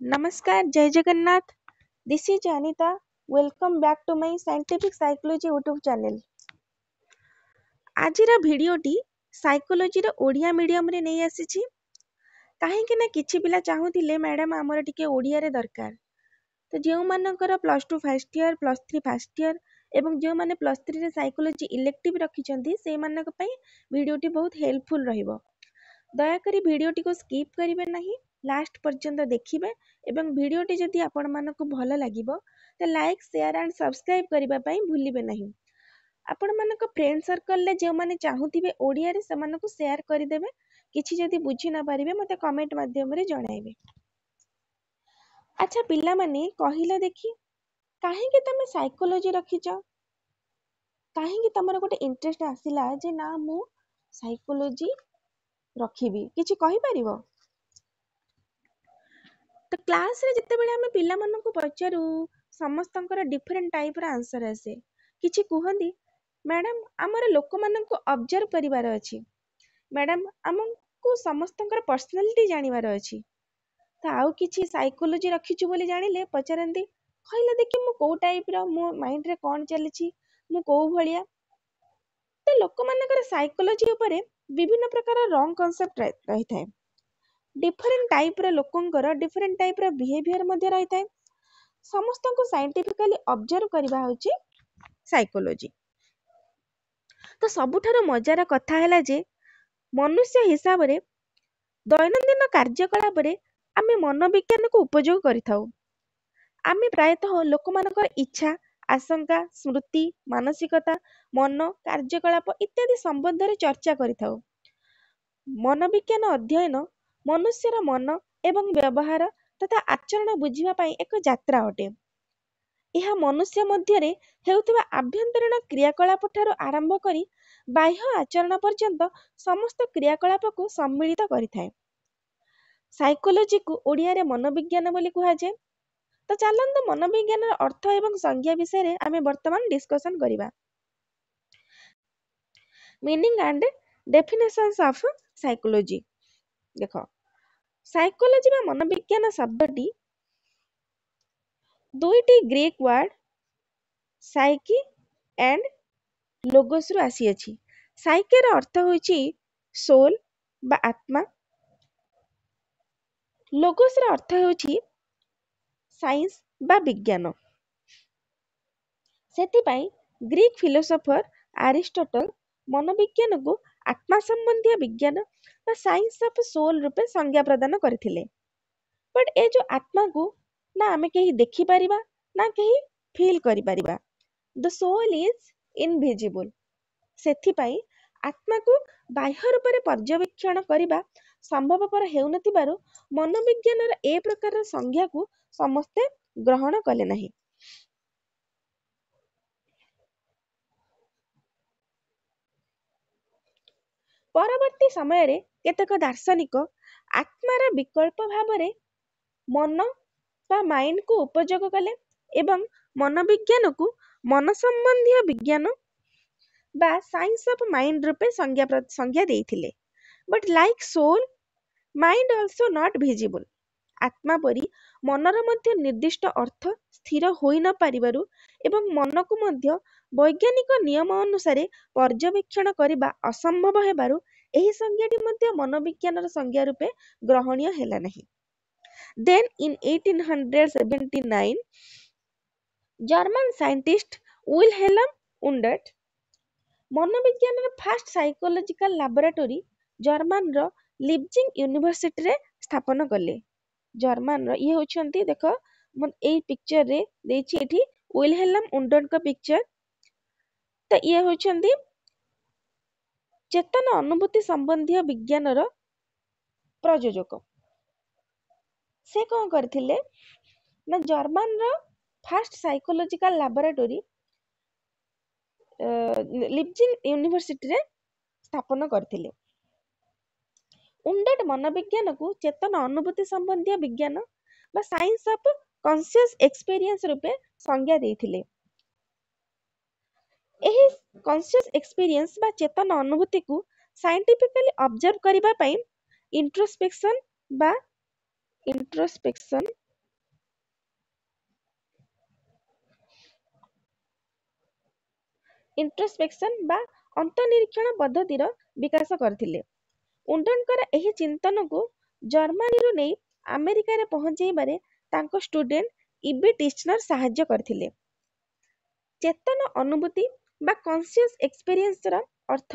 Namaskar, Jai Jagannath. This is Janita. Welcome back to my Scientific Psychology YouTube channel. ଆଜିର ଭିଡ଼ିଓଟି ସାଇକୋଲୋଜିର ଓଡ଼ିଆ ମିଡ଼ିୟମରେ ନେଇ ଆସିଛି କାହିଁକି ନା କିଛି ପିଲା ଚାହୁଁଥିଲେ ମ୍ୟାଡ଼ାମ୍ ଆମର ଟିକେ ଓଡ଼ିଆରେ ଦରକାର ତ ଯେଉଁମାନଙ୍କର plus two first year plus three first year ଏବଂ ଯେଉଁମାନେ ପ୍ଲସ୍ ଥ୍ରୀରେ ସାଇକୋଲୋଜି ଇଲେକ୍ଟିଭ୍ ରଖିଛନ୍ତି ସେଇମାନଙ୍କ ପାଇଁ ଭିଡ଼ିଓଟି ବହୁତ ହେଲ୍ପଫୁଲ୍ ରହିବ। ଦୟାକରି ଭିଡ଼ିଓଟିକୁ ସ୍କିପ୍ କରିବେ ନାହିଁ, ଲାଷ୍ଟ ପର୍ଯ୍ୟନ୍ତ ଦେଖିବେ ଏବଂ ଭିଡ଼ିଓଟି ଯଦି ଆପଣମାନଙ୍କୁ ଭଲ ଲାଗିବ ତ ଲାଇକ୍ ସେୟାର ଆଣ୍ଡ ସବସ୍କ୍ରାଇବ୍ କରିବା ପାଇଁ ଭୁଲିବେ ନାହିଁ। ଆପଣମାନଙ୍କ ଫ୍ରେଣ୍ଡ ସର୍କଲରେ ଯେଉଁମାନେ ଚାହୁଁଥିବେ ଓଡ଼ିଆରେ ସେମାନଙ୍କୁ ସେୟାର କରିଦେବେ। କିଛି ଯଦି ବୁଝି ନ ପାରିବେ ମୋତେ କମେଣ୍ଟ ମାଧ୍ୟମରେ ଜଣାଇବେ। ଆଚ୍ଛା ପିଲାମାନେ କହିଲ ଦେଖି, କାହିଁକି ତମେ ସାଇକୋଲୋଜି ରଖିଛ? କାହିଁକି ତମର ଗୋଟେ ଇଣ୍ଟରେଷ୍ଟ ଆସିଲା ଯେ ନା ମୁଁ ସାଇକୋଲୋଜି ରଖିବି, କିଛି କହିପାରିବ? ତ କ୍ଲାସରେ ଯେତେବେଳେ ଆମେ ପିଲାମାନଙ୍କୁ ପଚାରୁ ସମସ୍ତଙ୍କର ଡିଫରେଣ୍ଟ ଟାଇପ୍ର ଆନ୍ସର ଆସେ। କିଛି କୁହନ୍ତି ମ୍ୟାଡ଼ାମ୍ ଆମର ଲୋକମାନଙ୍କୁ ଅବଜର୍ଭ କରିବାର ଅଛି, ମ୍ୟାଡ଼ାମ୍ ଆମକୁ ସମସ୍ତଙ୍କର ପର୍ସନାଲିଟି ଜାଣିବାର ଅଛି। ତ ଆଉ କିଛି ସାଇକୋଲୋଜି ରଖିଛୁ ବୋଲି ଜାଣିଲେ ପଚାରନ୍ତି କହିଲେ ଦେଖି ମୁଁ କେଉଁ ଟାଇପ୍ର, ମୋ ମାଇଣ୍ଡରେ କ'ଣ ଚାଲିଛି, ମୁଁ କେଉଁ ଭଳିଆ। ତ ଲୋକମାନଙ୍କର ସାଇକୋଲୋଜି ଉପରେ ବିଭିନ୍ନ ପ୍ରକାର ରଙ୍ଗ କନସେପ୍ଟ ରହିଥାଏ। ଡିଫରେଣ୍ଟ ଟାଇପ୍ର ଲୋକଙ୍କର ଡିଫରେଣ୍ଟ ଟାଇପ୍ର ବିହେଭିଅର ମଧ୍ୟ ରହିଥାଏ। ସମସ୍ତଙ୍କୁ ସାଇଣ୍ଟିଫିକାଲି ଅବଜର୍ଭ କରିବା ହେଉଛି ସାଇକୋଲୋଜି। ତ ସବୁଠାରୁ ମଜାର କଥା ହେଲା ଯେ ମନୁଷ୍ୟ ହିସାବରେ ଦୈନନ୍ଦିନ କାର୍ଯ୍ୟକଳାପରେ ଆମେ ମନୋବିଜ୍ଞାନକୁ ଉପଯୋଗ କରିଥାଉ। ଆମେ ପ୍ରାୟତଃ ଲୋକମାନଙ୍କର ଇଚ୍ଛା, ଆଶଙ୍କା, ସ୍ମୃତି, ମାନସିକତା, ମନ, କାର୍ଯ୍ୟକଳାପ ଇତ୍ୟାଦି ସମ୍ବନ୍ଧରେ ଚର୍ଚ୍ଚା କରିଥାଉ। ମନୋବିଜ୍ଞାନ ଅଧ୍ୟୟନ ମନୁଷ୍ୟର ମନ ଏବଂ ବ୍ୟବହାର ତଥା ଆଚରଣ ବୁଝିବା ପାଇଁ ଏକ ଯାତ୍ରା ଅଟେ। ଏହା ମନୁଷ୍ୟ ମଧ୍ୟରେ ହେଉଥିବା ଆଭ୍ୟନ୍ତରୀଣ କ୍ରିୟାକଳାପ ଠାରୁ ଆରମ୍ଭ କରି ବାହ୍ୟ ଆଚରଣ ପର୍ଯ୍ୟନ୍ତ ସମସ୍ତ କ୍ରିୟାକଳାପକୁ ସମ୍ମିଳିତ କରିଥାଏ। ସାଇକୋଲୋଜିକୁ ଓଡ଼ିଆରେ ମନୋବିଜ୍ଞାନ ବୋଲି କୁହାଯାଏ। ତ ଚାଲନ୍ତୁ ମନୋବିଜ୍ଞାନର ଅର୍ଥ ଏବଂ ସଂଜ୍ଞା ବିଷୟରେ ଆମେ ବର୍ତ୍ତମାନ ଡିସ୍କସନ୍ କରିବା। Meaning and definitions of psychology. ଦେଖ, ସାଇକୋଲୋଜି ବା ମନୋବିଜ୍ଞାନ ଶବ୍ଦଟି ଦୁଇଟି ଗ୍ରୀକ୍ ୱାର୍ଡ ସାଇକି ଆଣ୍ଡ ଲୋଗୋସରୁ ଆସିଅଛି। ସାଇକେର ଅର୍ଥ ହେଉଛି ସୋଲ୍ ବା ଆତ୍ମା, ଲୋଗୋସର ଅର୍ଥ ହେଉଛି ସାଇନ୍ସ ବା ବିଜ୍ଞାନ। ସେଥିପାଇଁ ଗ୍ରୀକ୍ ଫିଲୋସୋଫର ଆରିଷ୍ଟଟଲ ମନୋବିଜ୍ଞାନକୁ ଆତ୍ମା ସମ୍ବନ୍ଧୀୟ ବିଜ୍ଞାନ ବା ସାଇନ୍ସ ଅଫ୍ ସୋଲ୍ ରୂପେ ସଂଜ୍ଞା ପ୍ରଦାନ କରିଥିଲେ। ବଟ୍ ଏ ଯେଉଁ ଆତ୍ମାକୁ ନା ଆମେ କେହି ଦେଖିପାରିବା ନା କେହି ଫିଲ୍ କରିପାରିବା। ଦ ସୋଲ୍ ଇଜ୍ ଇନଭିଜିବୁଲ୍। ସେଥିପାଇଁ ଆତ୍ମାକୁ ବାହ୍ୟ ରୂପରେ ପର୍ଯ୍ୟବେକ୍ଷଣ କରିବା ସମ୍ଭବପର ହେଉନଥିବାରୁ ମନୋବିଜ୍ଞାନର ଏ ପ୍ରକାରର ସଂଜ୍ଞାକୁ ସମସ୍ତେ ଗ୍ରହଣ କଲେ ନାହିଁ। ପରବର୍ତ୍ତୀ ସମୟରେ କେତେକ ଦାର୍ଶନିକ ଆତ୍ମାର ବିକଳ୍ପ ଭାବରେ ମନ ବା ମାଇଣ୍ଡକୁ ଉପଯୋଗ କଲେ ଏବଂ ମନୋବିଜ୍ଞାନକୁ ମନ ସମ୍ବନ୍ଧୀୟ ବିଜ୍ଞାନ ବା ସାଇନ୍ସ ଅଫ୍ ମାଇଣ୍ଡ ରୂପେ ସଂଜ୍ଞା ଦେଇଥିଲେ। But like soul, mind also not visible. ଆତ୍ମା ପରି ମନର ମଧ୍ୟ ନିର୍ଦ୍ଦିଷ୍ଟ ଅର୍ଥ ସ୍ଥିର ହୋଇ ନ ପାରିବାରୁ ଏବଂ ମନକୁ ମଧ୍ୟ ବୈଜ୍ଞାନିକ ନିୟମ ଅନୁସାରେ ପର୍ଯ୍ୟବେକ୍ଷଣ କରିବା ଅସମ୍ଭବ ହେବାରୁ ଏହି ସଂଜ୍ଞାଟି ମଧ୍ୟ ମନୋବିଜ୍ଞାନର ସଂଜ୍ଞା ରୂପେ ଗ୍ରହଣୀୟ ହେଲା ନାହିଁ। Then in 1879, German scientist Wilhelm Wundt ମନୋବିଜ୍ଞାନର ଫାଷ୍ଟ ସାଇକୋଲୋଜିକାଲ ଲାବୋରାଟୋରୀ ଜର୍ମାନର ଲିପଜିଂ ୟୁନିଭର୍ସିଟିରେ ସ୍ଥାପନ କଲେ। ଜର୍ମାନର ଇଏ ହେଉଛନ୍ତି, ଦେଖ ମୁଁ ଏଇ ପିକ୍ଚରରେ ଦେଇଛି ଏଠି ୱିଲହେଲମ ଉଣ୍ଡଟଙ୍କ ପିକ୍ଚର। ତ ଇଏ ହେଉଛନ୍ତି ଚେତନ ଅନୁଭୂତି ସମ୍ବନ୍ଧୀୟ ବିଜ୍ଞାନର ପ୍ରଯୋଜକ। ସେ କ'ଣ କରିଥିଲେ ନା ଜର୍ମାନର ଫାଷ୍ଟ ସାଇକୋଲୋଜିକାଲ ଲାବୋରାଟୋରୀ ଲିପଜିଂ ୟୁନିଭର୍ସିଟିରେ ସ୍ଥାପନ କରିଥିଲେ। ଉଣ୍ଡଟ ମନୋବିଜ୍ଞାନକୁ ଚେତନ ଅନୁଭୂତି ସମ୍ବନ୍ଧୀୟ ବିଜ୍ଞାନ ବା ସାଇନ୍ସ ଅଫ୍ କନସିୟସ୍ ଏକ୍ସପିରିଏନ୍ସ ରୂପେ ସଂଜ୍ଞା ଦେଇଥିଲେ। ଏହି କନସିୟସ୍ ଏକ୍ସପିରିଏନ୍ସ ବା ଚେତନ ଅନୁଭୂତିକୁ ସାଇଣ୍ଟିଫିକାଲି ଅବଜର୍ଭ କରିବା ପାଇଁ ଇଣ୍ଟ୍ରୋସ୍ପେକ୍ସନ ଇଣ୍ଟ୍ରୋସ୍ପେକ୍ସନ ବା ଅନ୍ତନିରୀକ୍ଷଣ ପଦ୍ଧତିର ବିକାଶ କରିଥିଲେ। ଉଣ୍ଡନଙ୍କର ଏହି ଚିନ୍ତନକୁ ଜର୍ମାନୀରୁ ନେଇ ଆମେରିକାରେ ପହଞ୍ଚାଇବାରେ ତାଙ୍କ ଷ୍ଟୁଡେଣ୍ଟ ଇବି ଟିଚନର ସାହାଯ୍ୟ କରିଥିଲେ। ଚେତନ ଅନୁଭୂତି ବା କନସିୟସ୍ ଏକ୍ସପିରିଏନ୍ସର ଅର୍ଥ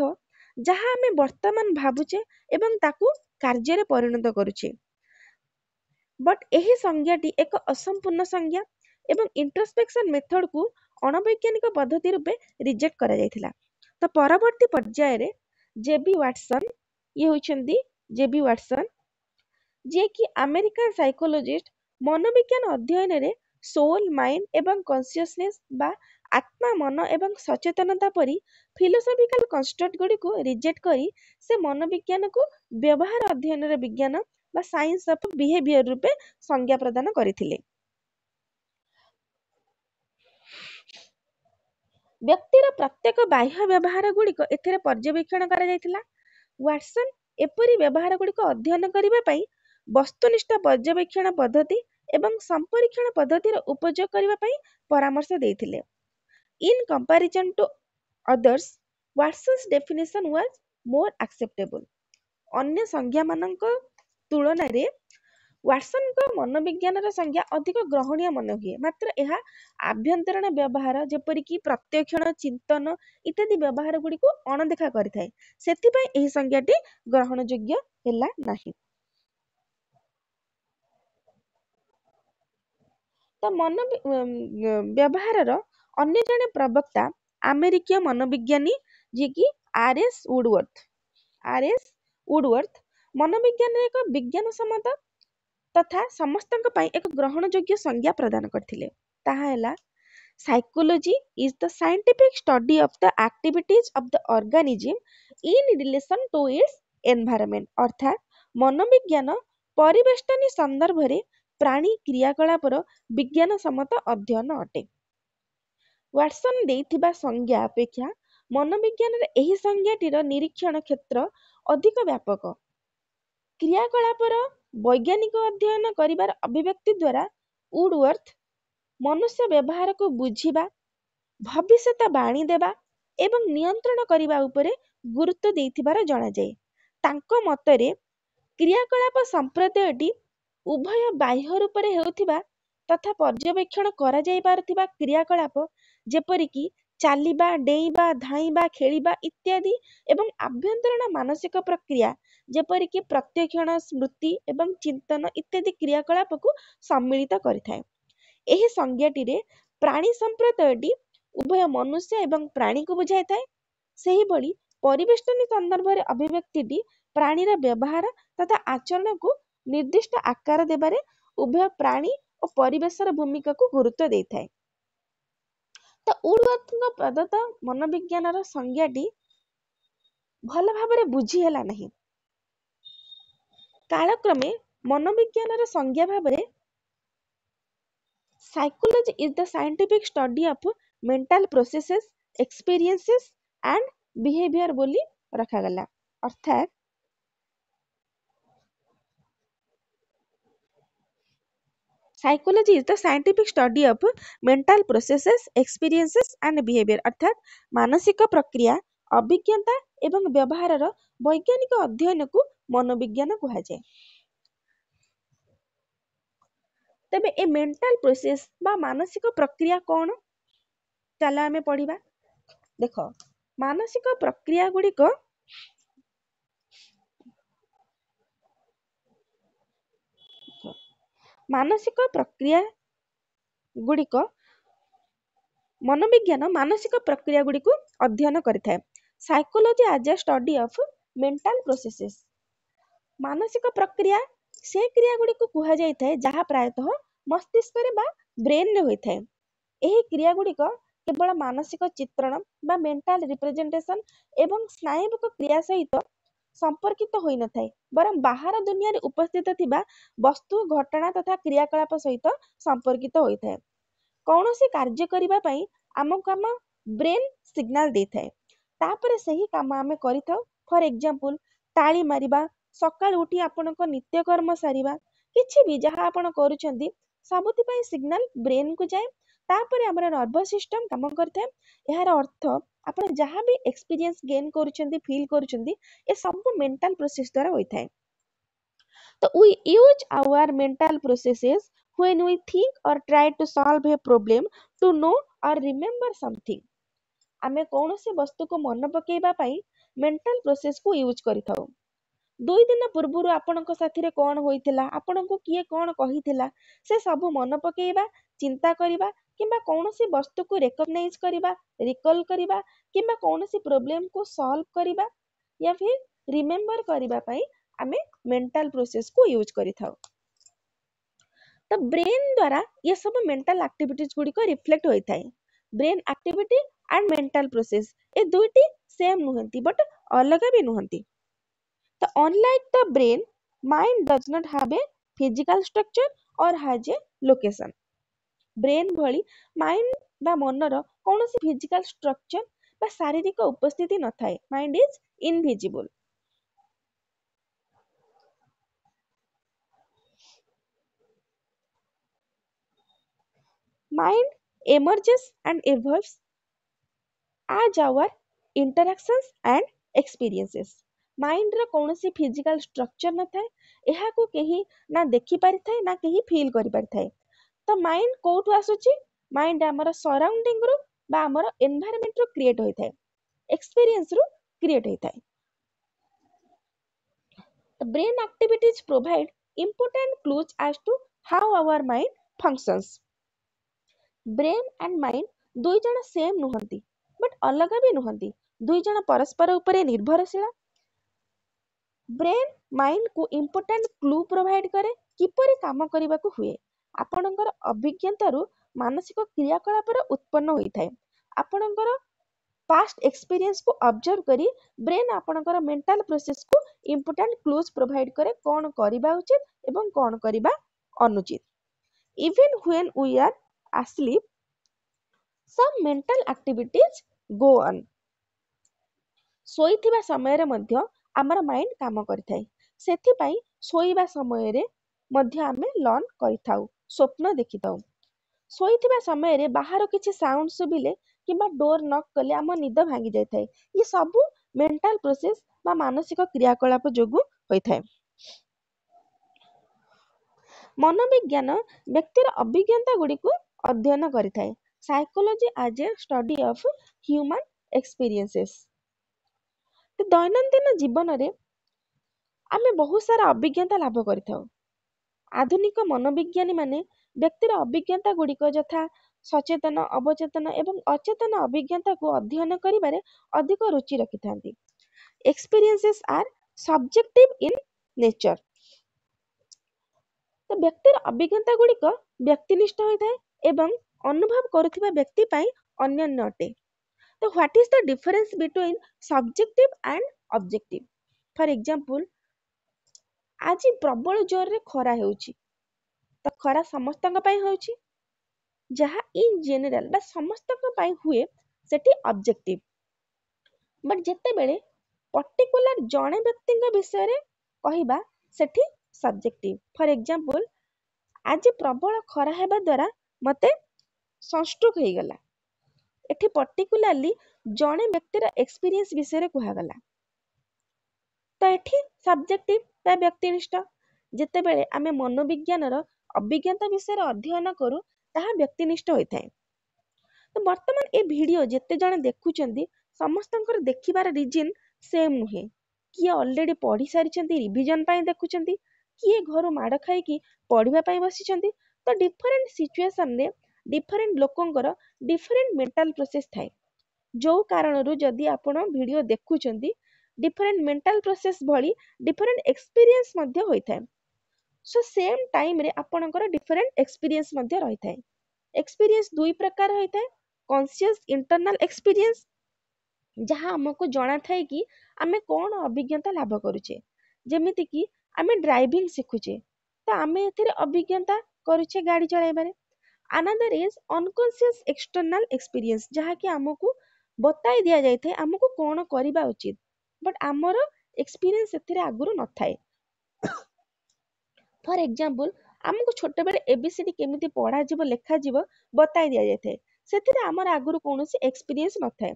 ଯାହା ଆମେ ବର୍ତ୍ତମାନ ଭାବୁଛେ ଏବଂ ତାକୁ କାର୍ଯ୍ୟରେ ପରିଣତ କରୁଛେ। ବଟ୍ ଏହି ସଂଜ୍ଞାଟି ଏକ ଅସମ୍ପୂର୍ଣ୍ଣ ସଂଜ୍ଞା ଏବଂ ଇଣ୍ଟ୍ରୋସ୍ପେକ୍ସନ ମେଥଡକୁ ଅଣବୈଜ୍ଞାନିକ ପଦ୍ଧତି ରୂପେ ରିଜେକ୍ଟ କରାଯାଇଥିଲା। ତ ପରବର୍ତ୍ତୀ ପର୍ଯ୍ୟାୟରେ ଜେବି ୱାଟସନ୍, ଇଏ ହେଉଛନ୍ତି ଜେବି ୱାଟସନ୍, ଯିଏକି ଆମେରିକାନ ସାଇକୋଲୋଜିଷ୍ଟ, ମନୋବିଜ୍ଞାନ ଅଧ୍ୟୟନରେ ସୋଲ୍, ମାଇଣ୍ଡ ଏବଂ କନସିୟସନେସ୍ ବା ଆତ୍ମା, ମନ ଏବଂ ସଚେତନତା ପରି ଫିଲୋସଫିକାଲ କନଷ୍ଟ୍ରକ୍ଟ ଗୁଡ଼ିକୁ ରିଜେକ୍ଟ କରି ସେ ମନୋବିଜ୍ଞାନକୁ ବ୍ୟବହାର ଅଧ୍ୟୟନର ବିଜ୍ଞାନ ବା ସାଇନ୍ସ ଅଫ ବିହେଭିୟର ରୂପେ ସଂଜ୍ଞା ପ୍ରଦାନ କରିଥିଲେ। ବ୍ୟକ୍ତିର ପ୍ରତ୍ୟେକ ବାହ୍ୟ ବ୍ୟବହାର ଗୁଡ଼ିକ ଏଥିରେ ପର୍ଯ୍ୟବେକ୍ଷଣ କରାଯାଇଥିଲା। ୱାଟସନ୍ ଏପରି ବ୍ୟବହାର ଗୁଡ଼ିକ ଅଧ୍ୟୟନ କରିବା ପାଇଁ ବସ୍ତୁନିଷ୍ଠ ପର୍ଯ୍ୟବେକ୍ଷଣ ପଦ୍ଧତି ଏବଂ ସମ୍ପରୀକ୍ଷଣ ପଦ୍ଧତିର ଉପଯୋଗ କରିବା ପାଇଁ ପରାମର୍ଶ ଦେଇଥିଲେ। In comparison to others, Watson's definition was more acceptable. ଅନ୍ୟ ସଂଜ୍ଞାମାନଙ୍କ ତୁଳନାରେ ୱାଟସନ୍ଙ୍କ ମନୋବିଜ୍ଞାନର ସଂଜ୍ଞା ଅଧିକ ଗ୍ରହଣୀୟ ମନେ ହୁଏ, ମାତ୍ର ଏହା ଆଭ୍ୟନ୍ତରୀଣ ବ୍ୟବହାର ଯେପରିକି ପ୍ରତ୍ୟକ୍ଷଣ, ଚିନ୍ତନ ଇତ୍ୟାଦି ବ୍ୟବହାର ଗୁଡ଼ିକୁ ଅଣଦେଖା କରିଥାଏ। ସେଥିପାଇଁ ଏହି ସଂଜ୍ଞାଟି ଗ୍ରହଣଯୋଗ୍ୟ ହେଲା ନାହିଁ। ତ ବ୍ୟବହାରର ଅନ୍ୟ ଜଣେ ପ୍ରବକ୍ତା ଆମେରିକୀୟ ମନୋବିଜ୍ଞାନୀ ଯିଏକି ଆର୍.ଏସ୍. ଉଡୱର୍ଥ ମନୋବିଜ୍ଞାନର ଏକ ବିଜ୍ଞାନସମ୍ମତ ତଥା ସମସ୍ତଙ୍କ ପାଇଁ ଏକ ଗ୍ରହଣଯୋଗ୍ୟ ସଂଜ୍ଞା ପ୍ରଦାନ କରିଥିଲେ। ତାହା ହେଲା, psychology is the scientific study of the activities of the organism in relation two it's environment. ଅର୍ଥାତ୍ ମନୋବିଜ୍ଞାନ ପରିବେଷ୍ଟନୀ ସନ୍ଦର୍ଭରେ ପ୍ରାଣୀ କ୍ରିୟାକଳାପର ବିଜ୍ଞାନସମ୍ମତ ଅଧ୍ୟୟନ ଅଟେ। ୱାଟସନ୍ ଦେଇଥିବା ସଂଜ୍ଞା ଅପେକ୍ଷା ମନୋବିଜ୍ଞାନରେ ଏହି ସଂଜ୍ଞାଟିର ନିରୀକ୍ଷଣ କ୍ଷେତ୍ର ଅଧିକ ବ୍ୟାପକ। କ୍ରିୟାକଳାପର ବୈଜ୍ଞାନିକ ଅଧ୍ୟୟନ କରିବାର ଅଭିବ୍ୟକ୍ତି ଦ୍ୱାରା ଉଡୱର୍ଥ ମନୁଷ୍ୟ ବ୍ୟବହାରକୁ ବୁଝିବା, ଭବିଷ୍ୟତ ବାଣୀ ଦେବା ଏବଂ ନିୟନ୍ତ୍ରଣ କରିବା ଉପରେ ଗୁରୁତ୍ୱ ଦେଇଥିବାର ଜଣାଯାଏ। ତାଙ୍କ ମତରେ କ୍ରିୟାକଳାପ ସମ୍ପ୍ରଦାୟଟି ଉଭୟ ବାହ୍ୟ ରୂପରେ ହେଉଥିବା ତଥା ପର୍ଯ୍ୟବେକ୍ଷଣ କରାଯାଇପାରୁଥିବା କ୍ରିୟାକଳାପ ଯେପରିକି ଚାଲିବା, ଡେଇଁବା, ଧାଇଁବା, ଖେଳିବା ଇତ୍ୟାଦି ଏବଂ ଆଭ୍ୟନ୍ତରୀଣ ମାନସିକ ପ୍ରକ୍ରିୟା ଯେପରିକି ପ୍ରତ୍ୟକ୍ଷଣ, ସ୍ମୃତି ଏବଂ ଚିନ୍ତନ ଇତ୍ୟାଦି କ୍ରିୟାକଳାପକୁ ସମ୍ମିଳିତ କରିଥାଏ। ଏହି ସଂଜ୍ଞାଟିରେ ପ୍ରାଣୀ ସମ୍ପ୍ରଦାୟଟି ଉଭୟ ମନୁଷ୍ୟ ଏବଂ ପ୍ରାଣୀକୁ ବୁଝାଇଥାଏ। ସେହିଭଳି ପରିବେଷ୍ଟନୀ ସନ୍ଦର୍ଭରେ ଅଭିବ୍ୟକ୍ତିଟି ପ୍ରାଣୀର ବ୍ୟବହାର ତଥା ଆଚରଣକୁ ନିର୍ଦ୍ଦିଷ୍ଟ ଆକାର ଦେବାରେ ଉଭୟ ପ୍ରାଣୀ ଓ ପରିବେଶର ଭୂମିକାକୁ ଗୁରୁତ୍ୱ ଦେଇଥାଏ। ତ ଉଡୱର୍ଥଙ୍କ ପ୍ରଦତ୍ତ ମନୋବିଜ୍ଞାନର ସଂଜ୍ଞାଟି ଭଲ ଭାବରେ ବୁଝି ହେଲା ନାହିଁ। କାଳକ୍ରମେ ମନୋବିଜ୍ଞାନର ସଂଜ୍ଞା ଭାବରେ psychology is the scientific study of mental processes, experiences and behaviour ବୋଲି ରଖାଗଲା। ଅର୍ଥାତ୍ psychology is the scientific study of mental processes, experiences and behaviour. ଅର୍ଥାତ୍ ମାନସିକ ପ୍ରକ୍ରିୟା, ଅଭିଜ୍ଞତା ଏବଂ ବ୍ୟବହାରର ବୈଜ୍ଞାନିକ ଅଧ୍ୟୟନକୁ ମନୋବିଜ୍ଞାନ କୁହାଯାଏ। ତେବେ ଏ ମେଣ୍ଟାଲ ପ୍ରୋସେସ୍ ବା ମାନସିକ ପ୍ରକ୍ରିୟା କ'ଣ? ଚାଲ ଆମେ ପଢିବା। ଦେଖ, ମାନସିକ ପ୍ରକ୍ରିୟା ଗୁଡ଼ିକ ମନୋବିଜ୍ଞାନ ମାନସିକ ପ୍ରକ୍ରିୟା ଗୁଡ଼ିକୁ ଅଧ୍ୟୟନ କରିଥାଏ। Psychology as a study of mental processes. ମାନସିକ ପ୍ରକ୍ରିୟା ସେ କ୍ରିୟା ଗୁଡ଼ିକୁ କୁହାଯାଇଥାଏ ଯାହା ପ୍ରାୟତଃ ମସ୍ତିଷ୍କରେ ବା ବ୍ରେନରେ ହୋଇଥାଏ। ଏହି କ୍ରିୟା ଗୁଡ଼ିକ କେବଳ ମାନସିକ ଚିତ୍ରଣ ବା ମେଣ୍ଟାଲ ରିପ୍ରେଜେଣ୍ଟେସନ ଏବଂ ସ୍ନାୟୁବିକ କ୍ରିୟା ସହିତ ସମ୍ପର୍କିତ ହୋଇନଥାଏ, ବରଂ ବାହାର ଦୁନିଆରେ ଉପସ୍ଥିତ ଥିବା ବସ୍ତୁ, ଘଟଣା ତଥା କ୍ରିୟାକଳାପ ସହିତ ସମ୍ପର୍କିତ ହୋଇଥାଏ। କୌଣସି କାର୍ଯ୍ୟ କରିବା ପାଇଁ ଆମକୁ ଆମ ବ୍ରେନ୍ ସିଗ୍ନାଲ ଦେଇଥାଏ, ତାପରେ ସେହି କାମ ଆମେ କରିଥାଉ। ଫର ଏକ୍ସାମ୍ପଲ, ତାଳି ମାରିବା, ସକାଳୁ ଉଠି ଆପଣଙ୍କ ନିତ୍ୟକର୍ମ ସାରିବା, କିଛି ବି ଯାହା ଆପଣ କରୁଛନ୍ତି ସବୁଥିପାଇଁ ସିଗ୍ନାଲ ବ୍ରେନକୁ ଯାଏ। तापर आमर नर्वस सिस्टम काम करते। यार अर्थ आपण जहाँ भी एक्सपीरियंस गेन करूछंती फील करूछंती ए सब मेंटल प्रोसेस द्वारा होता है। तो we use our mental processes when we think or try to solve a problem, to know or remember something। आमे कौनसी वस्तु को मन पकेइबा पाई मेंटल प्रोसेस को यूज करिथाउ। 2 दिन पूर्व आपणक साथी कौन होइथिला, आपणको किए कौन कहिथिला, से सब मन पकेइबा, चिंता करिबा किंबा कौनसी वस्तु को रिकॉग्नाइज करिबा, रिकॉल करिबा किंबा कौनसी प्रॉब्लम को सॉल्व करिबा या फिर रिमेंबर करिबा पाई आमे मेंटल प्रोसेस को यूज करिथाउ। तो ब्रेन द्वारा ये सब मेंटल एक्टिविटीज गुडी को रिफ्लेक्ट होइथाय। Brain activity and mental process ए दुईटी सेम नुहंती बट अलग भी नुहंती। तो unlike the brain, mind does not have a physical structure or has a location। Brain भली माइंड बा मनर कौनसी फिजिकल स्ट्रक्चर बा शारीरिक उपस्थिति न थाए। Mind is invisible. Mind emerges and evolves as our interactions and experiences। Mind रो कौनसी फिजिकल स्ट्रक्चर न थाए, एहा को केही ना देखि पारि थाए ना केही फील करि पारि थाए। तो माइंड कोठु आसुची, माइंड हमर सराउंडिंग रो बा हमर एनवायरनमेंट रो क्रिएट होई थाए, एक्सपीरियंस रो क्रिएट होई थाए। The brain activities provide important clues as to how our mind functions। Brain and mind दुई जण सेम नुहंती बट अलग भी नुहंती। दुई जण परस्पर उपरे निर्भरशील। ब्रेन माइंड को इम्पोर्टेंट क्लू प्रोवाइड करे किपरि काम करिबा को हुए। आपणकर अभिज्ञतारु मानसिक क्रियाकलापर उत्पन्न होइथाय। आपणकर पास्ट एक्सपीरियंस को ऑब्जर्व करी ब्रेन आपणकर मेंटल प्रोसेस को इम्पोर्टेंट क्लूज प्रोवाइड करे कौन करिबा उचित एवं कौन करिबा अनुचित। Even when we are asleep, some mental activities go on। सोईथिबा समय रे मध्य आमर माइंड काम करिथाय। सेथि पई सोईबा समय रे मध्य आमे लर्न करिथाउ, स्वप्न देखिथाउ। सोईथिबा समय रे बाहर किछि साउंड सुबिले किबा डोर नॉक कले आम निद भांगी जायथाय। ये सब मेंटल प्रोसेस बा मानसिक क्रियाकलाप जोगु होइथाय। मनोविज्ञान व्यक्तिर अभिज्ञता गुडी को अध्ययन करिथाय। Psychology as a study of human experiences. तो दैनंदिन जीवन रे आमे बहुत सारा अभिज्ञता लाभ करिथाउ। आधुनिक मनोविज्ञानी माने व्यक्तिर अभिज्ञता गुडी को यथा सचेतन, अवचेतन एवं अचेतन अभिज्ञता को अध्ययन करिबारे अधिक रुचि रखिथांती। Experiences are subjective in nature. तो व्यक्तिर अभिज्ञता गुडी को व्यक्तिनिष्ठ होइथाय एवं अनुभव करुथिबा व्यक्ति पई अन्योन्य अटे। तो what is the difference between subjective and objective. For example, आज प्रबल जोर रे खरा हेउची, तो खरा समस्तक पई होउची, जहा इन जनरल बा समस्तक पई हुए सेठी ऑब्जेक्टिव। बट जेते बेले पर्टिकुलर जणे व्यक्तिଙ୍କ विषय रे कहिबा सेठी सब्जेक्टिव। फॉर एग्जांपल, आज प्रबल खरा हेबा द्वारा मते सनस्ट्रोक हे गला, एठी पर्टिकुलरली जणे व्यक्तिर एक्सपीरियंस विषय रे कुहा गला। तो एठी सब्जेक्टिव बा व्यक्तिनिष्ठ। जेते बेले आमे मनोविज्ञान रो अभिज्ञता विषय रे अध्ययन करू ताहा व्यक्तिनिष्ठ होइथाय। तो वर्तमान ए वीडियो जेते जणे देखुचंदी समस्तंकर देखिबार रीजन सेम नुहे। किए ऑलरेडी पढ़ी सारिचंती रिवीजन पाई देखुचंती, किए घर माड़ खाई कि पढ़िबा पाई बसिचंती। तो डिफरेंट सिचुएशन रे डिफरेंट लोकंकर डिफरेंट मेंटल प्रोसेस थाए। जो कारणरू जदि आपण वीडियो देखुचंती डिफरेंट मेंटल प्रोसेस भली डिफरेंट एक्सपीरियंस मध्य होइथाय। सो सेम टाइम रे आपणकर डिफरेंट एक्सपीरियंस मध्य रहिथाय। एक्सपीरियंस दुई प्रकार होइथाय। कॉन्शियस इंटरनल एक्सपीरियंस, जहाँ हमको जाना थाए कि आमे कौन अभिज्ञता लाभ करुचे। जेमिति कि आमे ड्राइविंग सिखुचे तो आमे एथिरे अभिज्ञता करुचे गाड़ी चलाइबारे। Another is unconscious external experience, जहाँ कि हमको बताई दिया जाइए हमको कौन करबा उचित, बट आमर एक्सपीरियंस एथिरे आगुरु न थाए। फॉर एग्जांपल, ଆମକୁ ଛୋଟବେଳେ ଏବିସିଡି କେମିତି ପଢ଼ାଯିବ ଲେଖାଯିବ ବତାଇ ଦିଆଯାଇଥାଏ। ସେଥିରେ ଆମର ଆଗରୁ କୌଣସି ଏକ୍ସପିରିଏନ୍ସ ନଥାଏ।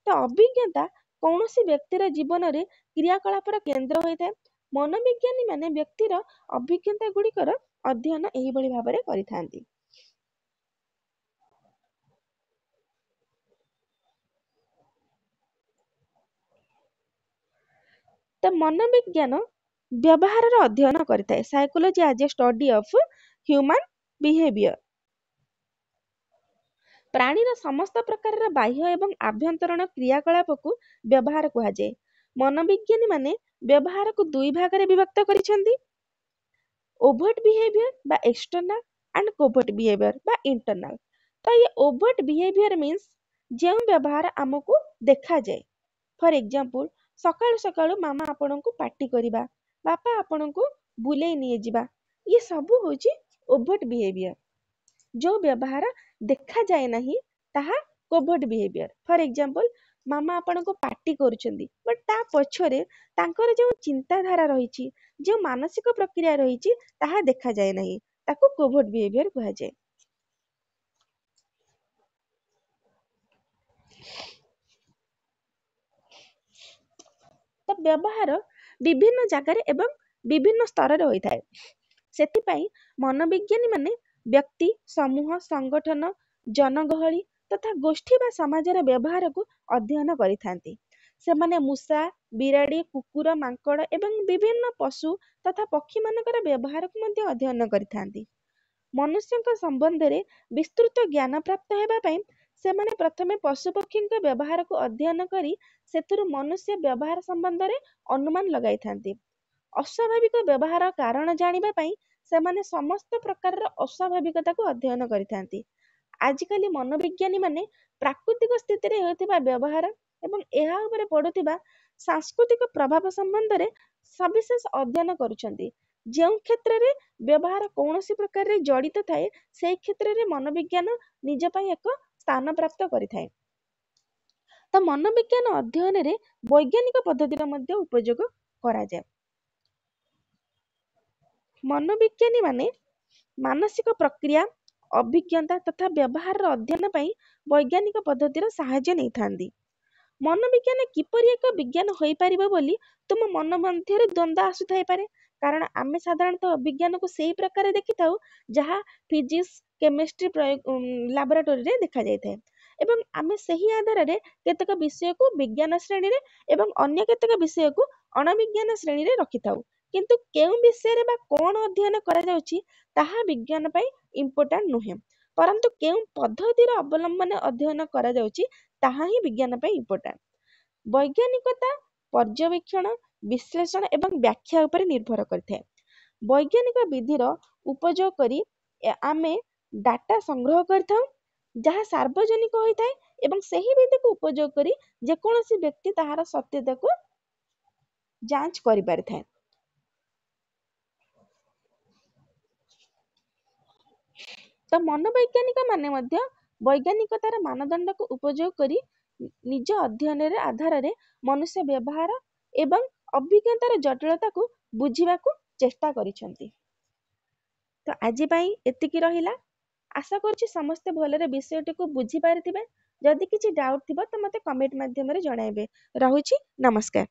ତ ଅଭିଜ୍ଞତା କୌଣସି ବ୍ୟକ୍ତିର ଜୀବନରେ କ୍ରିୟାକଳାପର କେନ୍ଦ୍ର ହୋଇଥାଏ। ମନୋବିଜ୍ଞାନୀ ମାନେ ବ୍ୟକ୍ତିର ଅଭିଜ୍ଞତା ଗୁଡ଼ିକର ଅଧ୍ୟୟନ ଏହିଭଳି ଭାବରେ କରିଥାନ୍ତି। ତ ମନୋବିଜ୍ଞାନ ବ୍ୟବହାରର ଅଧ୍ୟୟନ କରିଥାଏ। Psychology as a study of human behaviour. ପ୍ରାଣୀର ସମସ୍ତ ପ୍ରକାରର ବାହ୍ୟ ଏବଂ ଆଭ୍ୟନ୍ତରୀଣ କ୍ରିୟାକଳାପକୁ ବ୍ୟବହାର କୁହାଯାଏ। ମନୋବିଜ୍ଞାନୀ ମାନେ ବ୍ୟବହାରକୁ ଦୁଇ ଭାଗରେ ବିଭକ୍ତ କରିଛନ୍ତି। ଓଭର୍ଟ ବିହେଭିୟର ବା ଏକ୍ସଟର୍ନାଲ ଆଣ୍ଡ କୋଭର୍ଟ ବିହେଭିୟର ବା ଇଣ୍ଟରନାଲ। ତ ये ओभर्ट बिहेवियर मीन्स ଯେଉଁ ବ୍ୟବହାର ଆମକୁ ଦେଖାଯାଏ। ଫର ଏକ୍ଜାମ୍ପଲ, ସକାଳୁ ସକାଳୁ ମାମା ଆପଣଙ୍କୁ ପାଟି କରିବା, ବାପା ଆପଣଙ୍କୁ ବୁଲେଇ ନେଇଯିବା, ଇଏ ସବୁ ହେଉଛି ଓଭର୍ଟ ବିହେଭିୟର। ଯେଉଁ ବ୍ୟବହାର ଦେଖାଯାଏ ନାହିଁ ତାହା କୋଭର୍ଟ ବିହେଭିୟର। ଫର ଏକ୍ଜାମ୍ପଲ, ମାମା ଆପଣଙ୍କୁ ପାଟି କରୁଛନ୍ତି ବଟ୍ ତା ପଛରେ ତାଙ୍କର ଯେଉଁ ଚିନ୍ତାଧାରା ରହିଛି, ଯେଉଁ ମାନସିକ ପ୍ରକ୍ରିୟା ରହିଛି ତାହା ଦେଖାଯାଏ ନାହିଁ, ତାକୁ କୋଭର୍ଟ ବିହେଭିୟର କୁହାଯାଏ। ତ ବ୍ୟବହାର ବିଭିନ୍ନ ଜାଗାରେ ଏବଂ ବିଭିନ୍ନ ସ୍ତରରେ ହୋଇଥାଏ। ସେଥିପାଇଁ ମନୋବିଜ୍ଞାନୀ ମାନେ ବ୍ୟକ୍ତି, ସମୂହ, ସଂଗଠନ, ଜନଗହଳି ତଥା ଗୋଷ୍ଠୀ ବା ସମାଜର ବ୍ୟବହାରକୁ ଅଧ୍ୟୟନ କରିଥାନ୍ତି। ସେମାନେ ମୂଷା, ବିରାଡ଼ି, କୁକୁର, ମାଙ୍କଡ଼ ଏବଂ ବିଭିନ୍ନ ପଶୁ ତଥା ପକ୍ଷୀମାନଙ୍କର ବ୍ୟବହାରକୁ ମଧ୍ୟ ଅଧ୍ୟୟନ କରିଥାନ୍ତି। ମନୁଷ୍ୟଙ୍କ ସମ୍ବନ୍ଧରେ ବିସ୍ତୃତ ଜ୍ଞାନ ପ୍ରାପ୍ତ ହେବା ପାଇଁ ସେମାନେ ପ୍ରଥମେ ପଶୁପକ୍ଷୀଙ୍କ ବ୍ୟବହାରକୁ ଅଧ୍ୟୟନ କରି ସେଥିରୁ ମନୁଷ୍ୟ ବ୍ୟବହାର ସମ୍ବନ୍ଧରେ ଅନୁମାନ ଲଗାଇଥାନ୍ତି। ଅସ୍ୱାଭାବିକ ବ୍ୟବହାର କାରଣ ଜାଣିବା ପାଇଁ ସେମାନେ ସମସ୍ତ ପ୍ରକାରର ଅସ୍ୱାଭାବିକତାକୁ ଅଧ୍ୟୟନ କରିଥାନ୍ତି। ଆଜିକାଲି ମନୋବିଜ୍ଞାନୀ ମାନେ ପ୍ରାକୃତିକ ସ୍ଥିତିରେ ହେଉଥିବା ବ୍ୟବହାର ଏବଂ ଏହା ଉପରେ ପଡୁଥିବା ସାଂସ୍କୃତିକ ପ୍ରଭାବ ସମ୍ବନ୍ଧରେ ସବିଶେଷ ଅଧ୍ୟୟନ କରୁଛନ୍ତି। ଯେଉଁ କ୍ଷେତ୍ରରେ ବ୍ୟବହାର କୌଣସି ପ୍ରକାରରେ ଜଡ଼ିତ ଥାଏ, ସେହି କ୍ଷେତ୍ରରେ ମନୋବିଜ୍ଞାନ ନିଜ ପାଇଁ ଏକ ସ୍ଥାନ ପ୍ରାପ୍ତ କରିଥାଏ। ତ ମନୋବିଜ୍ଞାନ ଅଧ୍ୟୟନରେ ବୈଜ୍ଞାନିକ ପଦ୍ଧତିର ମଧ୍ୟ ଉପଯୋଗ କରାଯାଏ। ମନୋବିଜ୍ଞାନୀ ମାନେ ମାନସିକ ପ୍ରକ୍ରିୟା, ଅଭିଜ୍ଞତା ତଥା ବ୍ୟବହାରର ଅଧ୍ୟୟନ ପାଇଁ ବୈଜ୍ଞାନିକ ପଦ୍ଧତିର ସାହାଯ୍ୟ ନେଇଥାନ୍ତି। ମନୋବିଜ୍ଞାନ କିପରି ଏକ ବିଜ୍ଞାନ ହୋଇପାରିବ ବୋଲି ତୁମ ମନ ମଧ୍ୟରେ ଦ୍ୱନ୍ଦ୍ୱ ଆସୁଥାଇପାରେ, କାରଣ ଆମେ ସାଧାରଣତଃ ବିଜ୍ଞାନକୁ ସେହି ପ୍ରକାର ଦେଖିଥାଉ ଯାହା ଫିଜିକ୍ସ, କେମିଷ୍ଟ୍ରି ଲାବୋରାଟୋରୀରେ ଦେଖାଯାଇଥାଏ ଏବଂ ଆମେ ସେହି ଆଧାରରେ କେତେକ ବିଷୟକୁ ବିଜ୍ଞାନ ଶ୍ରେଣୀରେ ଏବଂ ଅନ୍ୟ କେତେକ ବିଷୟକୁ ଅଣବିଜ୍ଞାନ ଶ୍ରେଣୀରେ ରଖିଥାଉ। କିନ୍ତୁ କେଉଁ ବିଷୟରେ ବା କ'ଣ ଅଧ୍ୟୟନ କରାଯାଉଛି ତାହା ବିଜ୍ଞାନ ପାଇଁ ଇମ୍ପୋର୍ଟାଣ୍ଟ ନୁହେଁ, ପରନ୍ତୁ କେଉଁ ପଦ୍ଧତିର ଅବଲମ୍ବନ ଅଧ୍ୟୟନ କରାଯାଉଛି ତାହା ହିଁ ବିଜ୍ଞାନ ପାଇଁ ଇମ୍ପୋର୍ଟାଣ୍ଟ। ବୈଜ୍ଞାନିକତା ପର୍ଯ୍ୟବେକ୍ଷଣ, ବିଶ୍ଳେଷଣ ଏବଂ ବ୍ୟାଖ୍ୟା ଉପରେ ନିର୍ଭର କରିଥାଏ। ବୈଜ୍ଞାନିକ ବିଧିର ଉପଯୋଗ କରି ଆମେ ଡାଟା ସଂଗ୍ରହ କରିଥାଉ ଯାହା ସାର୍ବଜନିକ ହୋଇଥାଏ ଏବଂ ସେହି ବିଧିକୁ ଉପଯୋଗ କରି ଯେକୌଣସି ବ୍ୟକ୍ତି ତାହାର ସତ୍ୟତାକୁ ଯାଞ୍ଚ କରିପାରିଥାଏ। ତ ମନୋବୈଜ୍ଞାନିକ ମାନେ ମଧ୍ୟ ବୈଜ୍ଞାନିକତାର ମାନଦଣ୍ଡକୁ ଉପଯୋଗ କରି ନିଜ ଅଧ୍ୟୟନର ଆଧାରରେ ମନୁଷ୍ୟ ବ୍ୟବହାର ଏବଂ ଅଭିଜ୍ଞତାର ଜଟିଳତାକୁ ବୁଝିବାକୁ ଚେଷ୍ଟା କରିଛନ୍ତି। ତ ଆଜି ପାଇଁ ଏତିକି ରହିଲା। ଆଶା କରୁଛି ସମସ୍ତେ ଭଲରେ ବିଷୟଟିକୁ ବୁଝିପାରିଥିବେ। ଯଦି କିଛି ଡାଉଟ୍ ଥିବ ତ ମୋତେ କମେଣ୍ଟ ମାଧ୍ୟମରେ ଜଣାଇବେ। ରହୁଛି, ନମସ୍କାର।